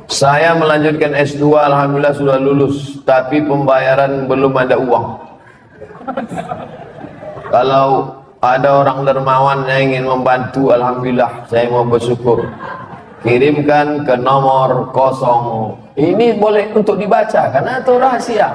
Saya melanjutkan S2, alhamdulillah sudah lulus, tapi pembayaran belum ada uang. Kalau ada orang dermawan yang ingin membantu, alhamdulillah saya mau bersyukur. Kirimkan ke nomor 0. Ini boleh untuk dibaca karena itu rahasia.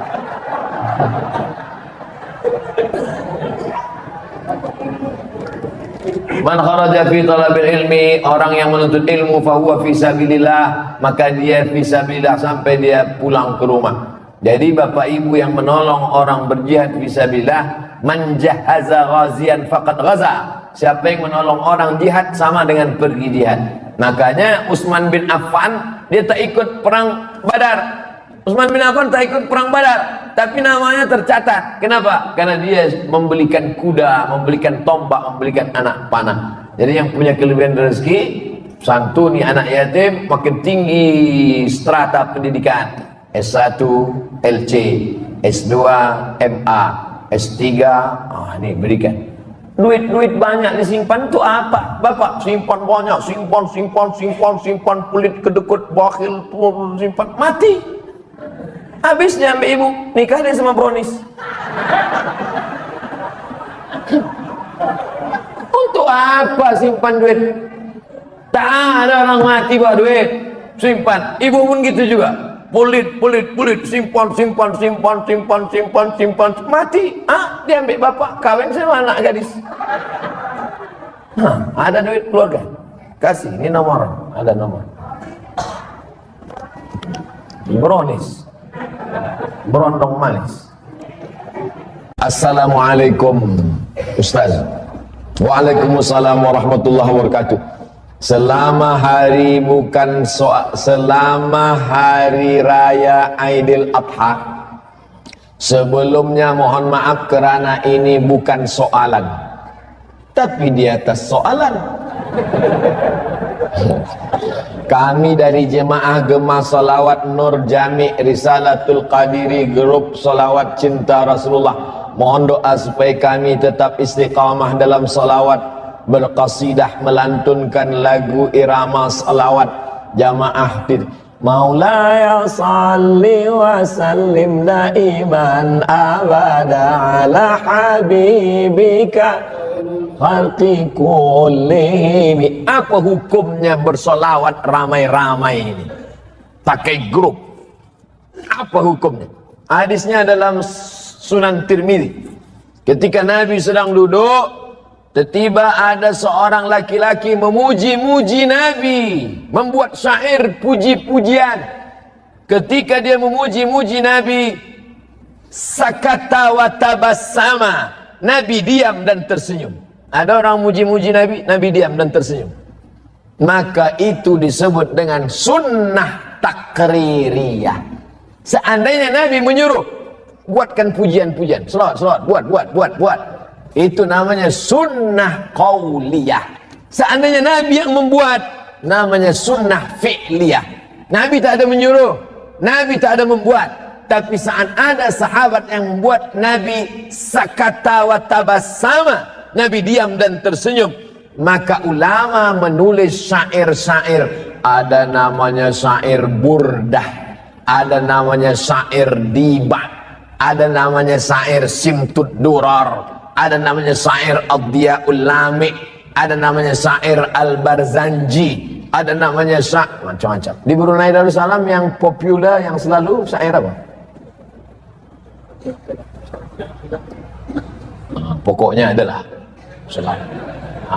Man kharaja fi talabil ilmi, orang yang menuntut ilmu fahuwa fi sabilillah, maka dia fi sabilillah sampai dia pulang ke rumah. Jadi bapak ibu yang menolong orang berjihad fi sabilillah, man jahaza ghazian faqad ghaza. Siapa yang menolong orang jihad sama dengan pergi jihad. Makanya Utsman bin Affan dia tak ikut perang Badar. Utsman bin Affan tak ikut perang Badar, tapi namanya tercatat. Kenapa? Karena dia membelikan kuda, membelikan tombak, membelikan anak panah. Jadi yang punya kelebihan rezeki, santuni anak yatim, makin tinggi strata pendidikan. S1 LC, S2 MA, S3, ini berikan. Duit banyak disimpan itu apa? Bapak simpan banyak, simpan, pelit, kedekut, bakhil, simpan, mati. Habisnya ambil ibu, nikah dia sama brownies. Untuk apa simpan duit? Tak ada orang mati bawa duit, simpan. Ibu pun gitu juga. Pelit, simpan, mati. Dia ambil bapak, kawin sama anak gadis. Ada duit keluarga, kasih, ini nomor, ada nomor. Brownies, berondong manis. Assalamualaikum Ustaz. Waalaikumsalam warahmatullahi wabarakatuh. Selama hari raya Aidil Adha, sebelumnya mohon maaf kerana ini bukan soalan, tapi di atas soalan. Kami dari jemaah Gema Salawat Nur Jami Risalatul Qadiri, grup salawat cinta Rasulullah, mohon doa supaya kami tetap istiqamah dalam salawat, berqasidah, melantunkan lagu irama salawat jamaah. Maulaya salli wa sallim daiman abada ala habibika khalqi kullihim. Apa hukumnya bersolawat ramai-ramai ini pakai grup? Apa hukumnya? Hadisnya dalam Sunan Tirmidzi. Ketika Nabi sedang duduk, tiba-tiba ada seorang laki-laki memuji-muji Nabi, membuat syair puji-pujian. Ketika dia memuji-muji Nabi, sakata wa tabassama, Nabi diam dan tersenyum. Ada orang muji-muji Nabi, Nabi diam dan tersenyum. Maka itu disebut dengan sunnah takririyah. Seandainya Nabi menyuruh, buatkan pujian-pujian, selawat, buat. Itu namanya sunnah qauliyah. Seandainya Nabi yang membuat, namanya sunnah fi'liyah. Nabi tak ada menyuruh, Nabi tak ada membuat. Tapi saat ada sahabat yang membuat, Nabi sakata wa tabassama, Nabi diam dan tersenyum. Maka ulama menulis syair-syair. Ada namanya syair burdah, ada namanya syair dibak, ada namanya syair simtud durar, ada namanya syair ad-diyaul lami, ada namanya syair al-barzanji, ada namanya syair macam-macam. Di Brunei Darussalam yang populer, yang selalu syair apa? Pokoknya adalah selalu.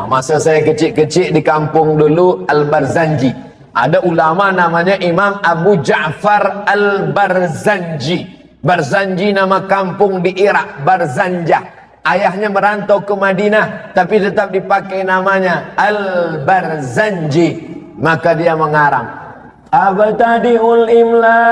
Masa saya kecil-kecil di kampung dulu al-barzanji, ada ulama namanya Imam Abu Ja'far al-Barzanji. Barzanji nama kampung di Irak, Barzanjah. Ayahnya merantau ke Madinah, tapi tetap dipakai namanya Al-Barzanji. Maka dia mengarang Abtadi'ul imla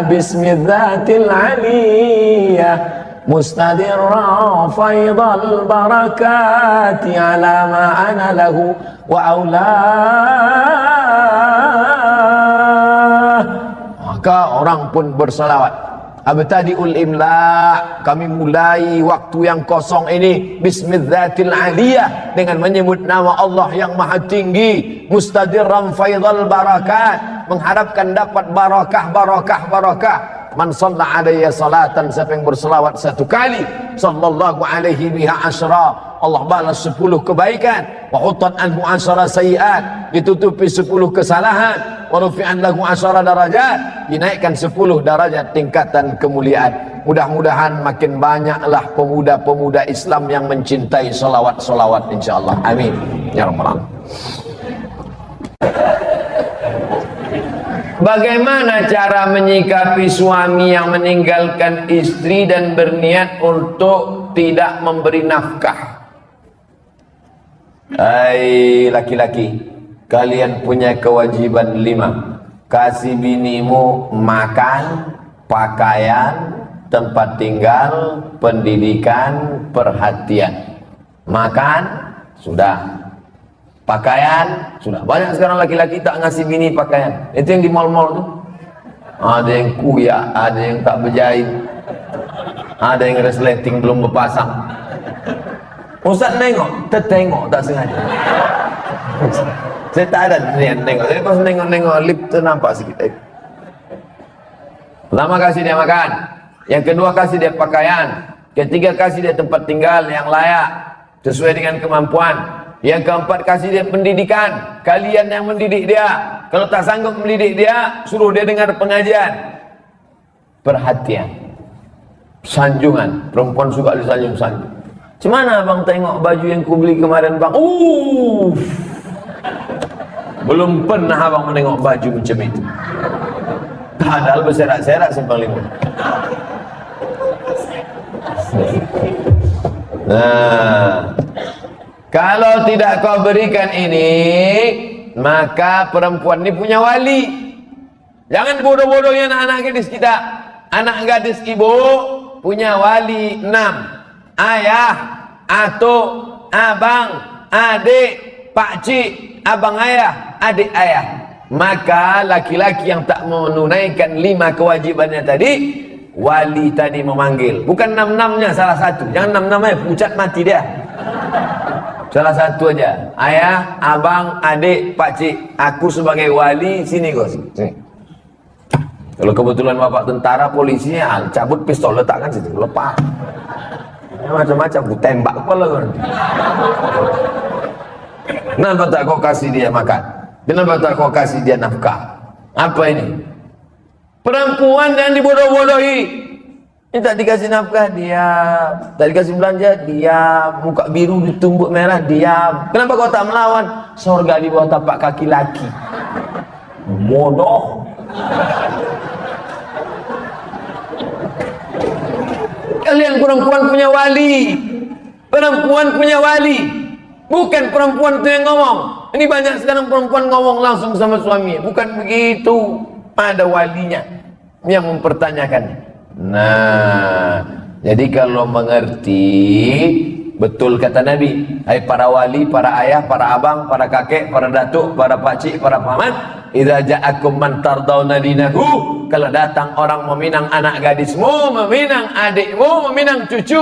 bismidzatil aliyah mustadirra faidal barakati ala ma ana lahu wa aula. Maka orang pun bersalawat. Abtadi'ul imla, kami mulai waktu yang kosong ini bismidzatil aliyah, dengan menyebut nama Allah yang maha tinggi, mustadirran faidal barakat, mengharapkan dapat barakah. Man shalla alayya salatan, siapa yang berselawat satu kali, sallallahu alaihi biha asyra, Allah balas 10 kebaikan, wa hutat anhu asyra sayiat, ditutupi 10 kesalahan, wa rufi'an lahu asyra darajat, dinaikkan 10 derajat tingkatan kemuliaan. Mudah-mudahan makin banyaklah pemuda-pemuda Islam yang mencintai salawat-salawat insyaallah. Amin ya rabbal alamin. Bagaimana cara menyikapi suami yang meninggalkan istri dan berniat untuk tidak memberi nafkah? Hai laki-laki, kalian punya kewajiban 5. Kasih binimu makan, pakaian, tempat tinggal, pendidikan, perhatian. Makan, sudah. Pakaian, sudah. Banyak sekarang laki-laki tak ngasih bini pakaian. Itu yang di mal-mal tuh. Ada yang kuya, ada yang tak berjahit, ada yang resleting belum berpasang. Ustaz nengok, tertengok tak sengaja. Saya tak ada niat nengok. Saya pas nengok lip tu nampak sikit. Pertama kasih dia makan, yang kedua kasih dia pakaian, ketiga kasih dia tempat tinggal yang layak sesuai dengan kemampuan. Yang keempat kasih dia pendidikan. Kalian yang mendidik dia. Kalau tak sanggup mendidik dia, suruh dia dengar pengajian. Perhatian, sanjungan. Perempuan suka disanjung-sanjung. Cemana abang tengok baju yang ku beli kemarin bang? Belum pernah abang menengok baju macam itu. Padahal berserak-serak simpang 5. Nah, kalau tidak kau berikan ini, maka perempuan ini punya wali. Jangan bodoh-bodohnya anak-anak gadis kita. Anak gadis ibu punya wali 6. Ayah, atuk, abang, adik, pakcik, abang ayah, adik ayah. Maka laki-laki yang tak menunaikan 5 kewajibannya tadi, wali tadi memanggil. Bukan 6-6-nya, salah satu. Jangan 6-6-nya, pucat mati dia. Salah satu aja. Ayah, abang, adik, pakcik. Aku sebagai wali, sini kau sini. Kalau kebetulan bapak tentara, polisinya cabut pistol, letakkan situ, lepas. Macam-macam, aku tembak kepala kau nanti. Kenapa tak kau kasih dia makan? Kenapa tak kau kasih dia nafkah? Apa ini? Perempuan yang dibodoh-bodohi. Ini tak dikasih nafkah, diam. Tak dikasih belanja, diam. Muka biru ditumbuk merah, diam. Kenapa kau tak melawan? Surga di bawah tapak kaki laki. Bodoh. Kalian perempuan punya wali. Perempuan punya wali. Bukan perempuan itu yang ngomong. Ini banyak sekarang perempuan ngomong langsung sama suami. Bukan begitu. Ada walinya yang mempertanyakannya. Nah, jadi kalau mengerti betul kata Nabi, hai para wali, para ayah, para abang, para kakek, para datuk, para pakcik, para paman, idza ja'akum man tardawna dinahu, kalau datang orang meminang anak gadismu, meminang adikmu, meminang cucu,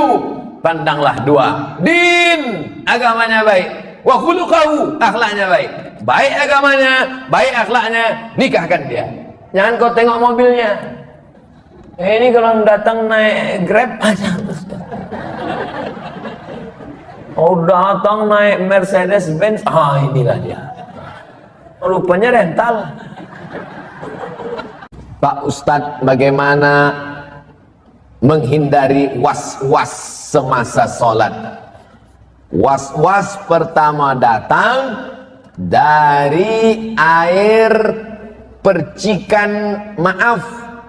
pandanglah 2. Din, agamanya baik, wa khuluquhu, akhlaknya baik. Baik agamanya, baik akhlaknya, nikahkan dia. Jangan kau tengok mobilnya. Ini kalau datang naik Grab aja. Oh, datang naik Mercedes Benz, inilah dia. Rupanya rental. Pak Ustadz, bagaimana menghindari was-was semasa sholat? Was-was pertama datang dari air percikan,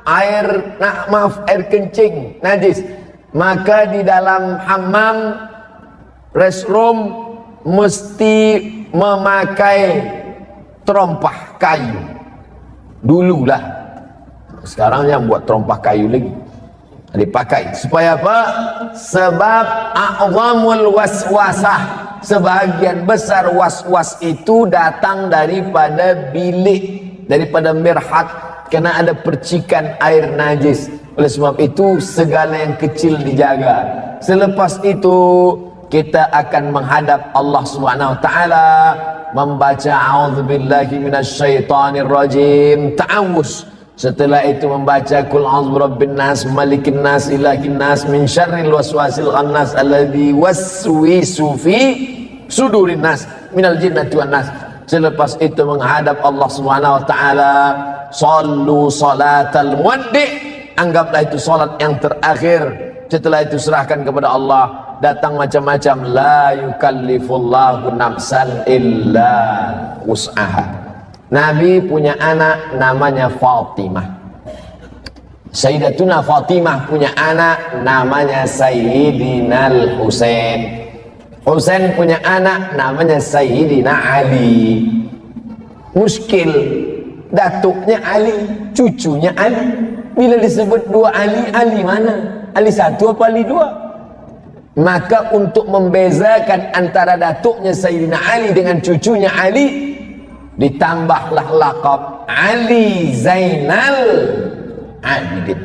air kencing najis. Maka di dalam hammam, restroom mesti memakai terompah kayu. Dululah, sekarang yang buat terompah kayu lagi dipakai. Supaya apa? Sebab a'zamul waswasah, sebagian besar was-was itu datang daripada bilik, daripada mirhat, karena ada percikan air najis. Oleh sebab itu segala yang kecil dijaga. Selepas itu kita akan menghadap Allah Subhanahu wa taala, membaca a'udzubillahi minasyaitonir rajim, ta'awuz. Setelah itu membaca qul a'udzu birabbin nas, malikin nas, ilahin nas, min syarril waswasil khannas alladzi waswisu fi sudurin nas minal jinnati wan nas. Selepas itu menghadap Allah Subhanahu wa taala, sallu salatal muwaddi', anggaplah itu salat yang terakhir. Setelah itu serahkan kepada Allah. Datang macam-macam, la yukallifullahu nafsan illa wus'aha. Nabi punya anak namanya Fatimah. Sayyidatuna Fatimah punya anak namanya Sayyidina Husain. Husain punya anak namanya Sayyidina Ali. Muskil, datuknya Ali, cucunya Ali. Bila disebut dua Ali, Ali mana? Ali satu apa Ali dua? Maka untuk membezakan antara datuknya Sayyidina Ali dengan cucunya Ali, ditambahlah laqab Ali Zainal Abidin.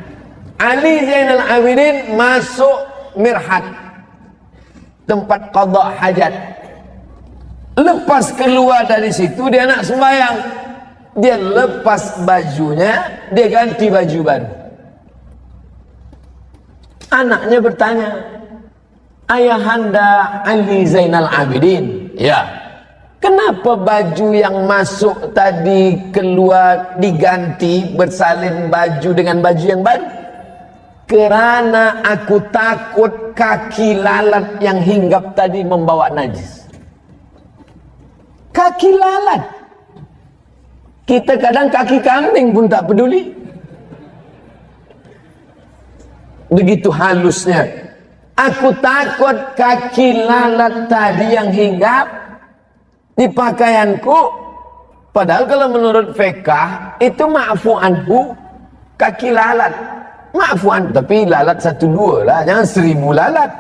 Ali Zainal Abidin masuk mirhat, tempat qada hajat. Lepas keluar dari situ dia nak sembahyang, dia lepas bajunya, dia ganti baju baru. Anaknya bertanya, ayahanda Ali Zainal Abidin, ya, kenapa baju yang masuk tadi keluar diganti, bersalin baju dengan baju yang baru? Kerana aku takut kaki lalat yang hinggap tadi membawa najis. Kaki lalat. Kita kadang kaki kambing pun tak peduli. Begitu halusnya. Aku takut kaki lalat tadi yang hinggap di pakaianku. Padahal kalau menurut fiqh itu ma'fu anhu, kaki lalat. Ma'fu anhu, tapi lalat 1-2 lah, jangan 1000 lalat.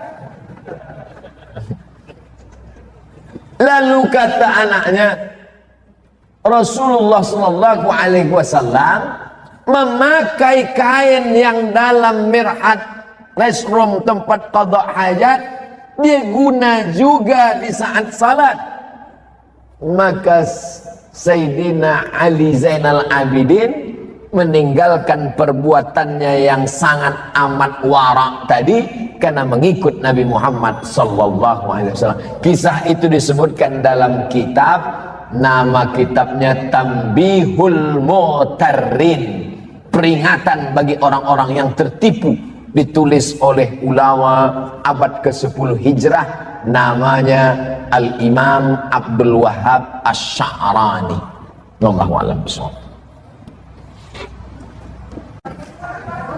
Lalu kata anaknya, Rasulullah sallallahu alaihi wasallam memakai kain yang dalam mirhat restroom tempat qada hajat, dia guna juga di saat salat. Maka Sayyidina Ali Zainal Abidin meninggalkan perbuatannya yang sangat amat warak tadi karena mengikut Nabi Muhammad sallallahu alaihi wasallam. Kisah itu disebutkan dalam kitab, nama kitabnya Tanbihul Mu'tarrin, peringatan bagi orang-orang yang tertipu, ditulis oleh ulama abad ke-10 Hijrah, namanya Al-Imam Abdul Wahhab Asy-Sya'rani. Wallahu a'lam bishawab.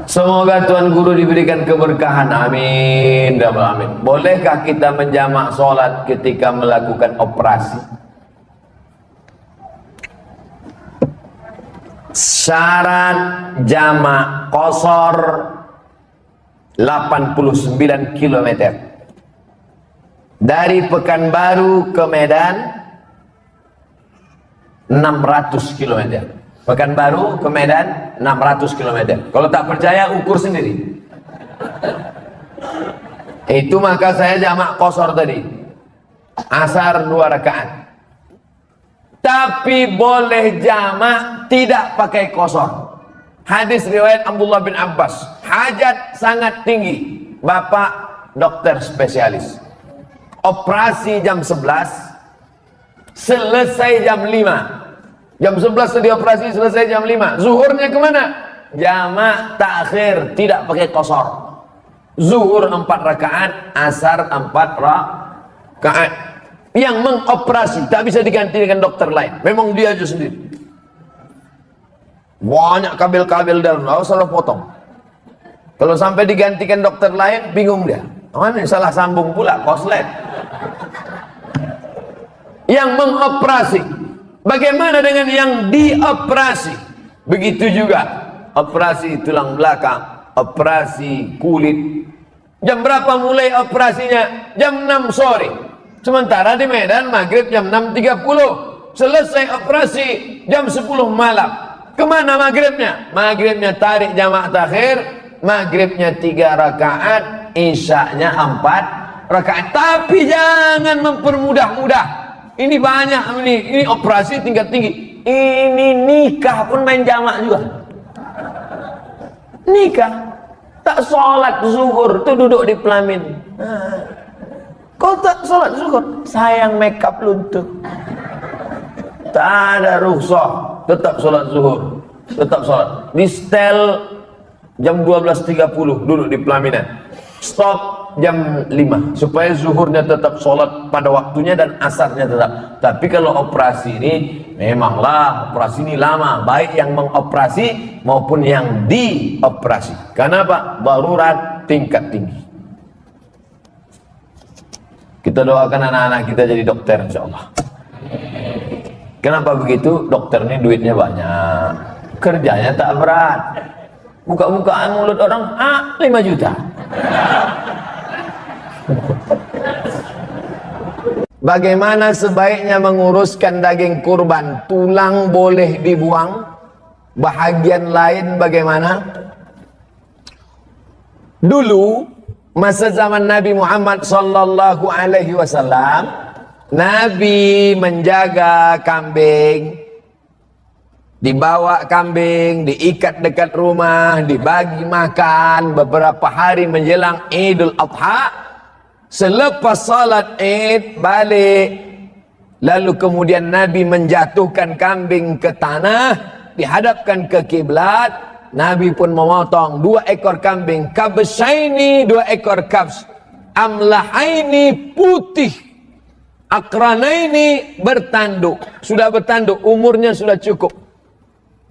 Semoga Tuan Guru diberikan keberkahan, amin dan amin. Bolehkah kita menjamak sholat ketika melakukan operasi? Syarat jamak qasar 89 km dari Pekanbaru ke Medan, 600 km. Pekanbaru ke Medan 600 km. Kalau tak percaya ukur sendiri. Itu maka saya jamak qasar tadi. Asar 2 rakaat. Tapi boleh jamak tidak pakai qasar. Hadis riwayat Abdullah bin Abbas. Hajat sangat tinggi. Bapak dokter spesialis. Operasi jam 11. Selesai jam 5. Jam 11 tadi operasi, selesai jam 5. Zuhurnya kemana? Jamak takhir, tidak pakai qasar. Zuhur 4 rakaat, asar 4 rakaat. Yang mengoperasi tak bisa diganti dengan dokter lain. Memang dia aja sendiri. Banyak kabel-kabel dalam, harus salah potong. Kalau sampai digantikan dokter lain, bingung dia. Mana salah sambung pula, koslet. Yang mengoperasi. Bagaimana dengan yang dioperasi? Begitu juga operasi tulang belakang, operasi kulit. Jam berapa mulai operasinya? Jam 6 sore. Sementara di Medan maghrib jam 6.30. Selesai operasi jam 10 malam. Kemana maghribnya? Maghribnya tarik jamak takhir, maghribnya 3 rakaat, isyaknya 4 rakaat. Tapi jangan mempermudah-mudah. Ini banyak ini operasi tingkat tinggi. Ini nikah pun main jamak juga. Nikah tak sholat zuhur tuh duduk di pelamin. Kau tak sholat zuhur, sayang makeup luntur. Tak ada rukhsah, tetap sholat zuhur, tetap sholat. Di setel jam 12.30 duduk di pelaminan. Stop jam 5 supaya zuhurnya tetap sholat pada waktunya dan asarnya tetap. Tapi kalau operasi ini memanglah operasi ini lama, baik yang mengoperasi maupun yang dioperasi. Karena apa? Darurat tingkat tinggi. Kita doakan anak-anak kita jadi dokter insyaallah. Kenapa begitu? Dokter ini duitnya banyak, kerjanya tak berat. Buka-bukaan mulut orang, 5 juta. Bagaimana sebaiknya menguruskan daging kurban? Tulang boleh dibuang, bahagian lain bagaimana? Dulu masa zaman Nabi Muhammad sallallahu alaihi wasallam, Nabi menjaga kambing. Dibawa kambing, diikat dekat rumah, dibagi makan beberapa hari menjelang Idul Adha. Selepas salat Id balik, lalu kemudian Nabi menjatuhkan kambing ke tanah, dihadapkan ke kiblat. Nabi pun memotong 2 ekor kambing, kabsyaini, 2 ekor kabs, amlahaini, putih, akranaini, bertanduk. Sudah bertanduk, umurnya sudah cukup.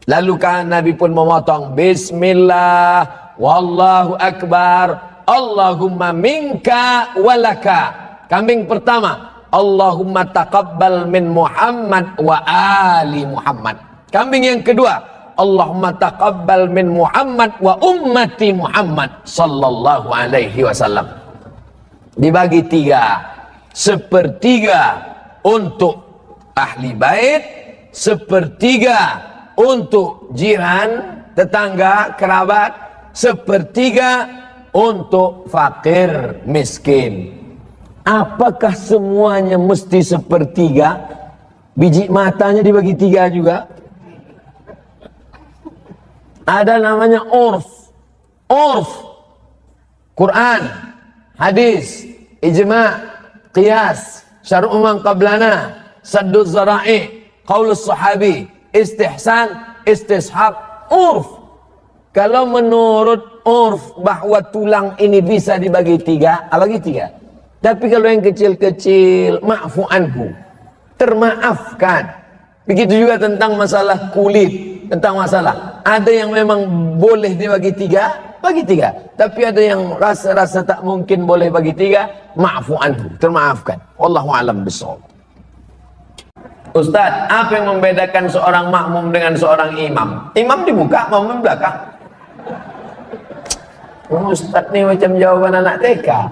Lalu kan Nabi pun memotong, Bismillah, Wallahu Akbar, Allahumma minka walaka. Kambing pertama, Allahumma taqabbal min Muhammad wa ali Muhammad. Kambing yang kedua, Allahumma taqabbal min Muhammad wa ummati Muhammad sallallahu alaihi wasallam. Dibagi 3, 1/3 untuk ahli bait, 1/3 untuk jiran, tetangga, kerabat, 1/3 untuk fakir, miskin. Apakah semuanya mesti 1/3? Biji matanya dibagi 3 juga? Ada namanya urf. Urf, Quran, hadis, ijma', qiyas, syar'u man qablana, saddu zara'i, qaulus sahabi, istihsan, istishab, urf. Kalau menurut urf bahwa tulang ini bisa dibagi 3, bagi 3. Tapi kalau yang kecil-kecil, ma'fu anhu, termaafkan. Begitu juga tentang masalah kulit, tentang masalah. Ada yang memang boleh dibagi 3, bagi 3. Tapi ada yang rasa-rasa tak mungkin boleh bagi 3, ma'fu anhu, termaafkan. Wallahu a'lam bishawab. Ustaz, apa yang membedakan seorang makmum dengan seorang imam? Imam di muka, makmum di belakang. Ustaz ni macam jawaban anak TK.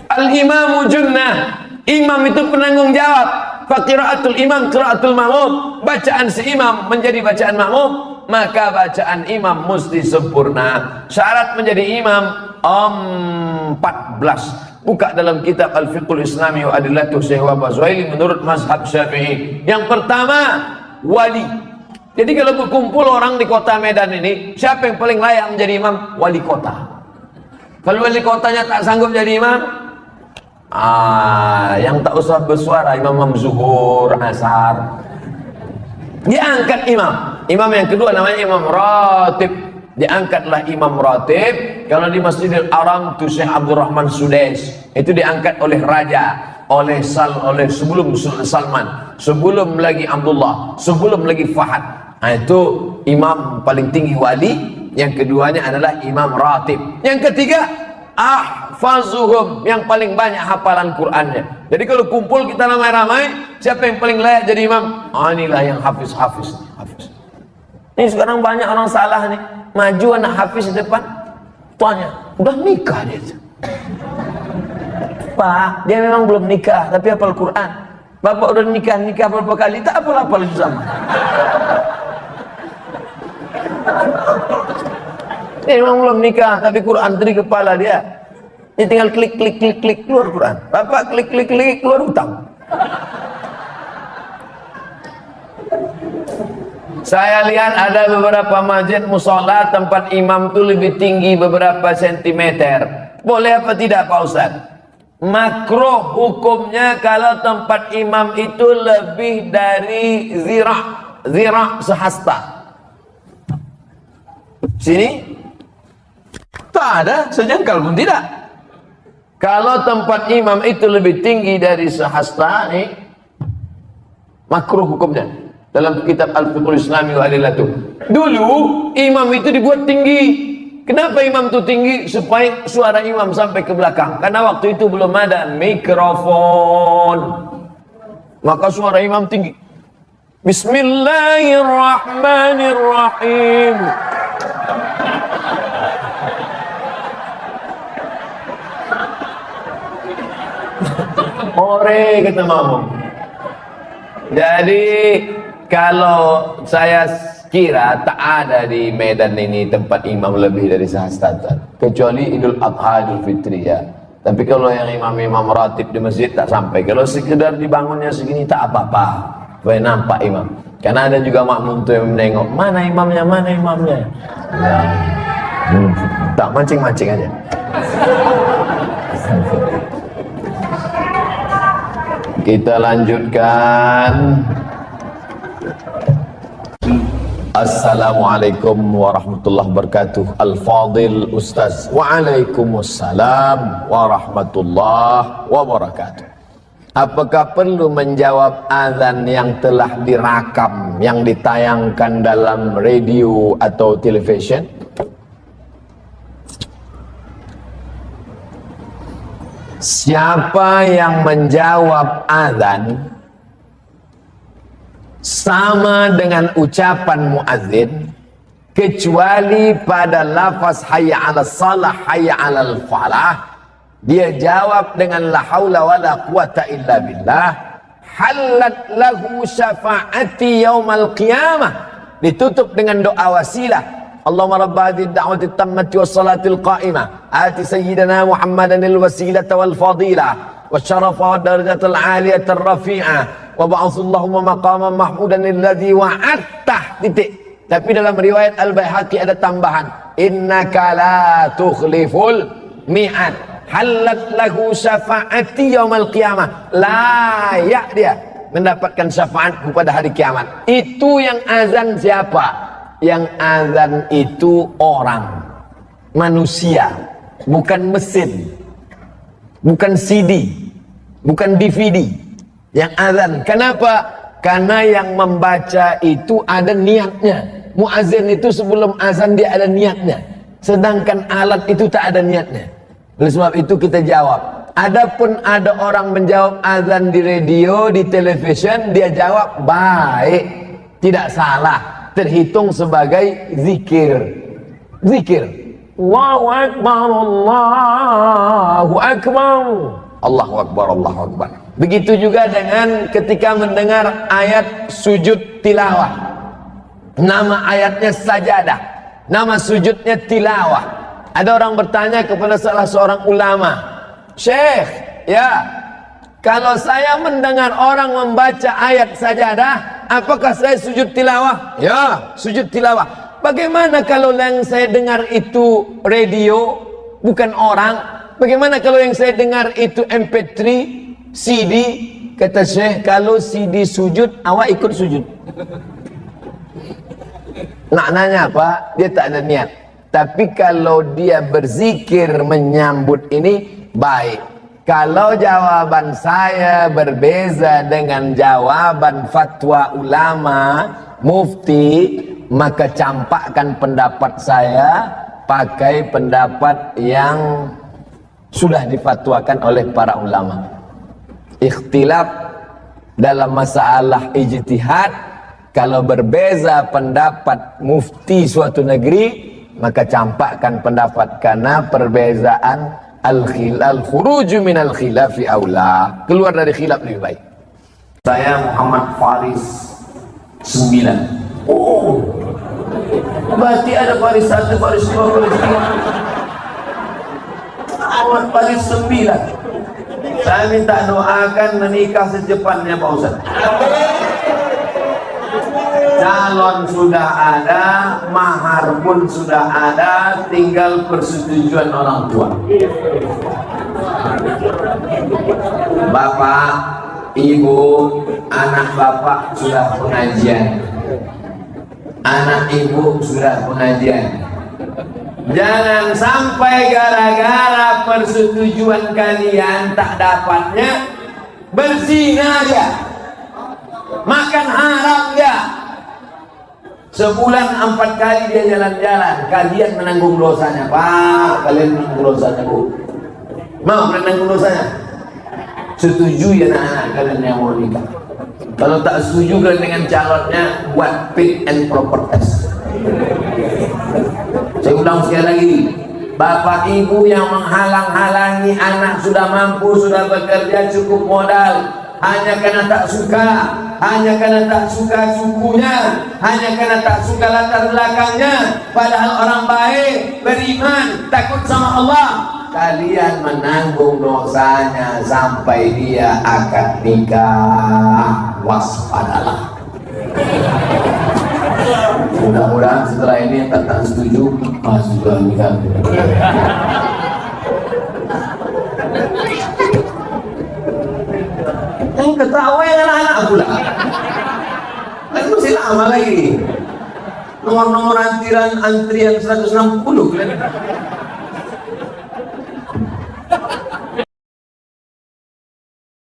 Al-imamu junnah. Imam itu penanggung jawab. Faqiraatul imam qiraatul makmum. Bacaan si imam menjadi bacaan makmum, maka bacaan imam mesti sempurna. Syarat menjadi imam 14. Buka dalam kitab Al-Fiqhul Islami wa Adillatuh Syekh Wahab Zuhaili menurut mazhab Syafi'i. Yang pertama, wali. Jadi kalau berkumpul orang di kota Medan ini, siapa yang paling layak menjadi imam? Wali kota. Kalau wali kotanya tak sanggup jadi imam, yang tak usah bersuara, imam zuhur, asar, diangkat imam. Imam yang kedua namanya imam ratib. Diangkatlah imam ratib. Kalau di Masjidil Haram itu Syekh Abdurrahman Sudais, itu diangkat oleh raja, oleh sebelum Salman, sebelum lagi Abdullah, sebelum lagi Fahad. Itu imam paling tinggi wali. Yang keduanya adalah imam ratib. Yang ketiga, ahfazuhum, yang paling banyak hafalan Qur'annya. Jadi kalau kumpul kita ramai-ramai, siapa yang paling layak jadi imam? Inilah yang hafiz. Ini sekarang banyak orang salah nih. Maju anak hafiz di depan, tuanya udah nikah dia. Pak, dia memang belum nikah, tapi hafal Quran. Bapak udah nikah berapa kali, tak hafal-hafal sama. Dia memang belum nikah, tapi Quran di kepala dia. Dia tinggal klik keluar Quran. Bapak klik keluar hutang. Saya lihat ada beberapa masjid musola tempat imam itu lebih tinggi beberapa sentimeter. Boleh apa tidak Pak Ustaz? Makruh hukumnya kalau tempat imam itu lebih dari zira' sehasta. Sini tak ada sejengkal pun tidak. Kalau tempat imam itu lebih tinggi dari sehasta nih, makruh hukumnya. Dalam kitab Al-Fiqhul Islami wa Adillatuh. Dulu imam itu dibuat tinggi. Kenapa imam itu tinggi? Supaya suara imam sampai ke belakang. Karena waktu itu belum ada mikrofon. Maka suara imam tinggi. Bismillahirrahmanirrahim. Ore kata mamam. Jadi kalau saya kira tak ada di Medan ini tempat imam lebih dari sehasta, kecuali Idul Adha, Idul Fitri ya. Tapi kalau yang imam-imam ratib di masjid tak sampai. Kalau sekedar dibangunnya segini tak apa-apa, supaya nampak imam. Karena ada juga makmum tuh yang menengok mana imamnya. Nah, tak mancing-mancing aja. Kita lanjutkan. Assalamualaikum warahmatullahi wabarakatuh. Al-Fadil Ustaz. Waalaikumsalam warahmatullahi wabarakatuh. Apakah perlu menjawab azan yang telah dirakam, yang ditayangkan dalam radio atau television? Siapa yang menjawab azan sama dengan ucapan muazzin kecuali pada lafaz hayya 'alas shalah, hayya 'alal falah, dia jawab dengan la haula wala quwata illa billah, halat lahu syafa'ati yaumal qiyamah, ditutup dengan doa wasilah. Allahumma rabb hadhihi ad-da'wati at-tammati was-salatil qa'imah ati sayyidina Muhammadan al-wasilata wal fadilah wasyarafa wad darajatal 'aliyata ar-rafi'ah wa ba'athallahumma maqaman mahmudan alladzi wa'adtah. Titik. Tapi dalam riwayat Al-Baihaqi ada tambahan, innaka la tukhliful mi'ad, halat lahu syafa'ati yaumal qiyamah, layak dia mendapatkan syafaatku pada hari kiamat. Itu yang azan siapa? Yang azan itu orang, manusia, bukan mesin, bukan CD, bukan DVD. Yang azan, kenapa? Karena yang membaca itu ada niatnya. Muazzin itu sebelum azan dia ada niatnya, sedangkan alat itu tak ada niatnya. Oleh sebab itu kita jawab. Adapun ada orang menjawab azan di radio, di television, dia jawab baik, tidak salah, terhitung sebagai zikir. Allahu Akbar, Allahu Akbar, Allahu Akbar, Allahu Akbar. Begitu juga dengan ketika mendengar ayat sujud tilawah. Nama ayatnya sajadah, nama sujudnya tilawah. Ada orang bertanya kepada salah seorang ulama, Syekh, ya, kalau saya mendengar orang membaca ayat sajadah, apakah saya sujud tilawah? Ya, sujud tilawah. Bagaimana kalau yang saya dengar itu radio, bukan orang? Bagaimana kalau yang saya dengar itu MP3, CD? Kata Syekh, kalau CD sujud, awak ikut sujud. Maknanya apa? Dia tak ada niat. Tapi kalau dia berzikir menyambut ini, baik. Kalau jawaban saya berbeza dengan jawaban fatwa ulama, mufti, maka campakkan pendapat saya pakai pendapat yang sudah difatwakan oleh para ulama. Ikhtilaf dalam masalah ijtihad, kalau berbeza pendapat mufti suatu negeri, maka campakkan pendapat, karena perbezaan al-khuruju minal khilafi aula, keluar dari khilaf lebih baik. Saya Muhammad Faris 9. Berarti ada baris 1, baris 2, baris 3. Amat baris 9. Saya minta doakan menikah secepatnya Pak Ustaz. Calon sudah ada, mahar pun sudah ada, tinggal persetujuan orang tua. Bapak, ibu, anak bapak sudah pengajian, anak ibu sudah pengajian. Jangan sampai gara-gara persetujuan kalian tak dapatnya berzina dia, makan haram dia. Sebulan 4 kali dia jalan-jalan, kalian menanggung dosanya. Pak, kalian menanggung dosanya, Bu. Mau menanggung dosanya? Setuju ya anak-anak kalian yang mau nikah. Kalau tak setuju kalian dengan calonnya, buat fit and proper test. Saya ulang sekali lagi, bapak ibu yang menghalang-halangi anak sudah mampu, sudah bekerja cukup modal, hanya karena tak suka, hanya karena tak suka sukunya, hanya karena tak suka latar belakangnya, padahal orang baik, beriman, takut sama Allah, kalian menanggung dosanya sampai dia akad nikah. Waspadalah. Mudah-mudahan setelah ini yang tak setuju masuk ke nikah. Yang ketawa yang anak-anak pula. Kan masih lama lagi. Nomor-nomor antrian 160 kan.